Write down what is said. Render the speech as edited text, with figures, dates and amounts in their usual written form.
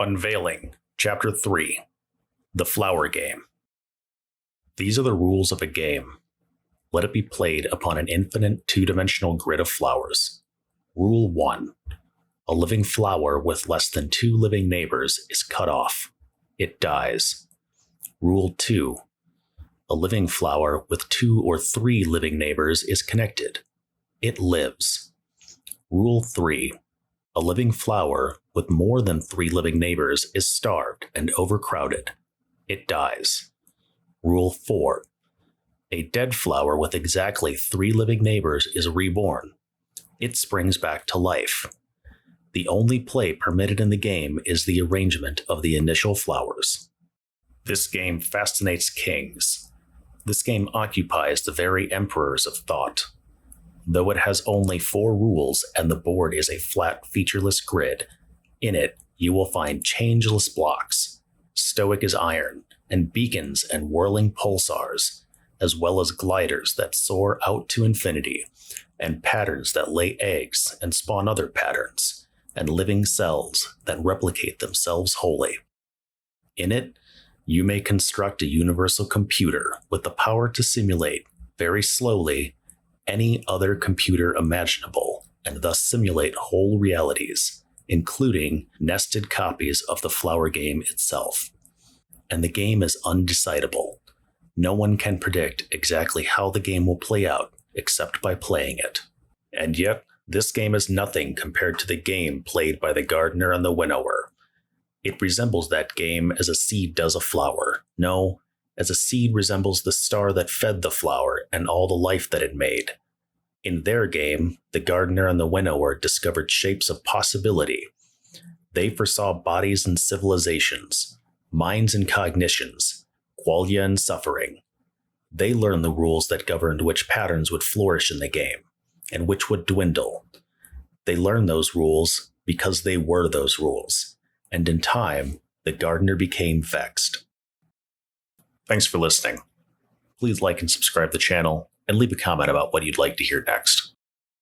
Unveiling, Chapter 3, The Flower Game. These are the rules of a game. Let it be played upon an infinite two-dimensional grid of flowers. Rule 1. A living flower with less than 2 living neighbors is cut off. It dies. Rule 2. A living flower with 2 or 3 living neighbors is connected. It lives. Rule 3. A living flower with more than 3 living neighbors is starved and overcrowded. It dies. Rule 4. A dead flower with exactly 3 living neighbors is reborn. It springs back to life. The only play permitted in the game is the arrangement of the initial flowers. This game fascinates kings. This game occupies the very emperors of thought. Though it has only 4 rules and the board is a flat, featureless grid, in it you will find changeless blocks, stoic as iron, and beacons and whirling pulsars, as well as gliders that soar out to infinity, and patterns that lay eggs and spawn other patterns, and living cells that replicate themselves wholly. In it, you may construct a universal computer with the power to simulate, very slowly, any other computer imaginable, and thus simulate whole realities, including nested copies of the flower game itself. And the game is undecidable. No one can predict exactly how the game will play out except by playing it. And yet, this game is nothing compared to the game played by the gardener and the winnower. It resembles that game as a seed does a flower. No, as a seed resembles the star that fed the flower and all the life that it made. In their game, the gardener and the winnower discovered shapes of possibility. They foresaw bodies and civilizations, minds and cognitions, qualia and suffering. They learned the rules that governed which patterns would flourish in the game, and which would dwindle. They learned those rules because they were those rules, and in time, the gardener became vexed. Thanks for listening. Please like and subscribe to the channel, and leave a comment about what you'd like to hear next.